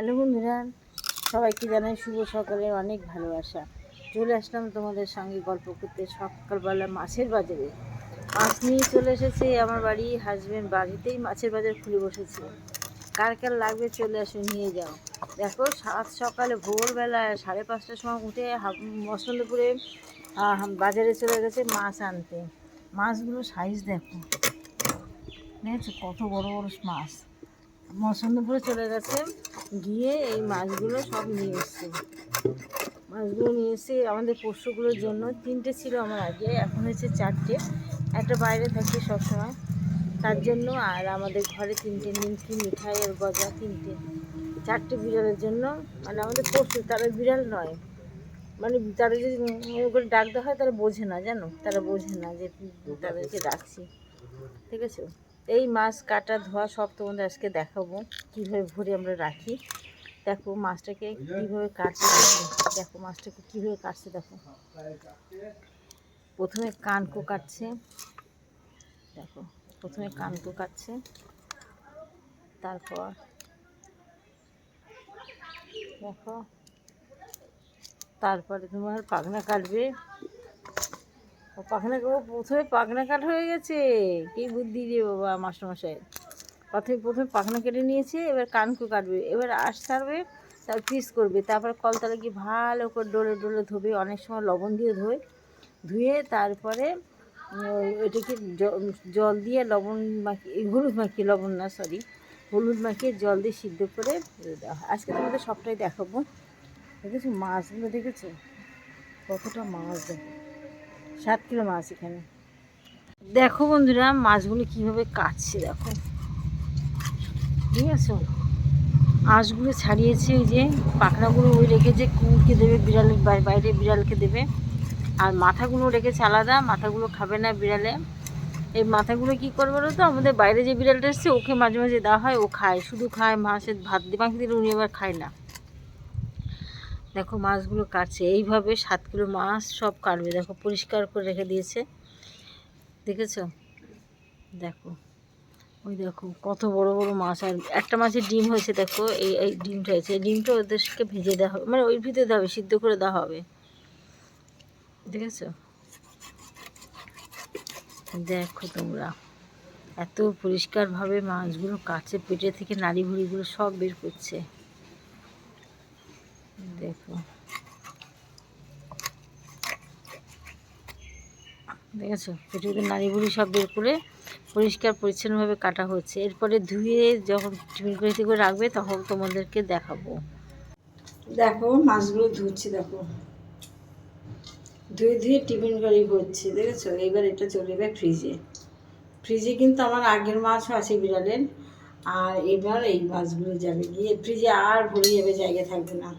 Hello বন্ধুরা, সবাইকে জানাই শুভ সকালে অনেক ভালোবাসা। চলে আসলাম তোমাদের সঙ্গে গল্প করতে সকালবেলা মাছের বাজারে। মাছ নিয়ে চলে এসেছে আমার বাড়ি। হাজব্যান্ড বাড়িতেই মাছের বাজার খুলে বসেছে। কার কার লাগবে চলে আসো, নিয়ে যাও। দেখো, সকালে ভোরবেলা 5:30টার সময় উঠে মসলন্দপুরে বাজারে চলে গেছে মাছ আনতে। মাছগুলো সাইজ দেখো, দেখেছো কত বড় বড় মাছ। মসলন্দপুরে চলে গেছে, গিয়ে এই মাছগুলো সব নিয়ে এসছে। মাছগুলো নিয়ে এসে আমাদের পোষ্যগুলোর জন্য 3টে ছিল আমার আগে, এখন হচ্ছে 4টে। একটা বাইরে থাকে সবসময়, তার জন্য। আর আমাদের ঘরে 3টে নিমকি, মিঠাই আর গজা 4টে বিড়ালের জন্য। মানে আমাদের পশু, তারা বিড়াল নয়। মানে তারা যদি করে ডাক দেওয়া হয় তারা বোঝে না, জানো, তারা বোঝে না যে তাদেরকে ডাকছি। ঠিক আছে, এই মাছ কাটা ধোয়া সব তোমাদের আজকে দেখাবো, কীভাবে ভরে আমরা রাখি। দেখো মাছটাকে কীভাবে কাটছে, দেখো মাছটাকে কীভাবে কাটছে। দেখো, প্রথমে কানকো কাটছে। দেখো, প্রথমে কানকো কাটছে, তারপর দেখো, তারপরে তোমার পাখনা কাটবে। পাখনা, প্রথমে পাখনা কাট হয়ে গেছে। কি বুদ্ধি রে বাবা মাস্টারমশাই। প্রথমে পাখনা কেটে নিয়েছে, এবার কানকো কাটবে, এবার আঁশ ছাড়বে, তারপর পিস করবে, তারপর কলতলা গিয়ে ভালো করে ডলে ডলে ধোবে। অনেক সময় লবণ দিয়ে ধুয়ে তারপরে এটাকে জল দিয়ে লবণ মাখিয়ে, হলুদ মাখিয়ে, লবণ না সরি, হলুদ মাখিয়ে জল দিয়ে সিদ্ধ করে দেওয়া হয়। আজকে তোমাদের সবটাই দেখাবো। দেখেছো মাছগুলো, দেখেছো কতটা মাছ, দেখো 7 কিলো মাছ এখানে। দেখো বন্ধুরা, মাছগুলো কীভাবে কাটছে দেখো, ঠিক আছে। আঁশগুলো ছাড়িয়েছে, ওই যে পাখনাগুলো ওই রেখেছে, কুকুরকে দেবে, বিড়ালের বাইরে বিড়ালকে দেবে। আর মাথাগুলো রেখেছে আলাদা, মাথাগুলো খাবে না বিড়ালে। এই মাথাগুলো কী করবে বলো তো, আমাদের বাইরে যে বিড়ালটা এসছে ওকে মাঝে মাঝে দেওয়া হয়, ও খায়, শুধু খায় মাছের ভাত দিয়ে মাখিয়ে দিলে, উনি আবার খায় না। দেখো মাছগুলো কাটছে এইভাবে, 7 কিলো মাছ সব কাটবে। দেখো পরিষ্কার করে রেখে দিয়েছে, দেখেছো। দেখো, ওই দেখো কত বড় বড় মাছ। আর একটা মাছের ডিম হয়েছে, দেখো এই ডিমটা হয়েছে। এই ডিমটা ওদেরকে ভেজে দেওয়া হবে, মানে ওই ভিতরে দেওয়া হবে, সিদ্ধ করে দেওয়া হবে, দেখেছো। দেখো তোমরা, এত পরিষ্কারভাবে মাছগুলো কাটছে, পেটে থেকে নাড়ি ভুড়িগুলো সব বের করছে। দেখো, দেখেছো, পেটের নাড়ি ভুড়ি সব বের করে পরিষ্কার পরিচ্ছন্নভাবে কাটা হচ্ছে। এরপরে ধুয়ে যখন টিফিন করে রাখবে তখন তোমাদেরকে দেখাবো। দেখো মাছগুলো ধুচ্ছি, দেখো ধুয়ে ধুয়ে টিফিন করেই ভরছে, দেখেছো। এইবার এটা চলে যাবে ফ্রিজে। ফ্রিজে কিন্তু আমার আগের মাছও আছে বিড়ালের। আর এবার এই মাছগুলো যাবে গিয়ে ফ্রিজে, আর ভরে যাবে, জায়গা থাকবে না।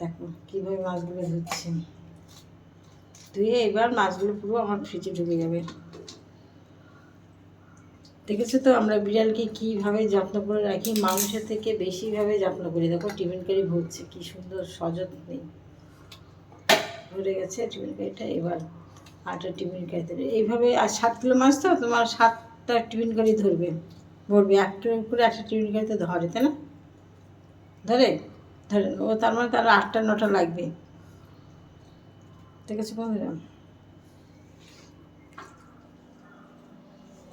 দেখো কীভাবে মাছগুলো ধুচ্ছে, ধুয়ে এবার মাছগুলো পুরো আমার ফ্রিজে ঢুকে যাবে। দেখেছো তো আমরা বিড়ালকে কীভাবে যত্ন করে রাখি, মানুষের থেকে বেশিভাবে যত্ন করি। দেখো টিফিন কারি ভরছে, কী সুন্দর সযত্নে ভরে গেছে টিফিন কারিটা। এবার 8টা টিফিন কারি ধরে এইভাবে, আর 7 কিলো মাছ তো তোমার 7টা টিফিন কারি ভরবে। 1 কিলো করে 1টা টিফিন কারিতে ধরে, তাই না? ধরে ও, তার মানে তার 8টা 9টা লাগবে। ঠিক আছে বন্ধুরা,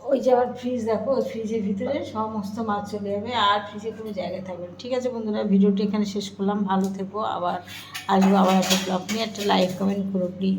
ওই যে আবার ফ্রিজ, দেখো ওই ফ্রিজের ভিতরে সমস্ত মাছ চলে যাবে, আর ফ্রিজে কোনো জায়গায় থাকবে না। ঠিক আছে বন্ধুরা, ভিডিওটি এখানে শেষ করলাম। ভালো থেকো, আবার আসবো আবার একটা ব্লগ নিয়ে। একটা লাইক কমেন্ট করো প্লিজ।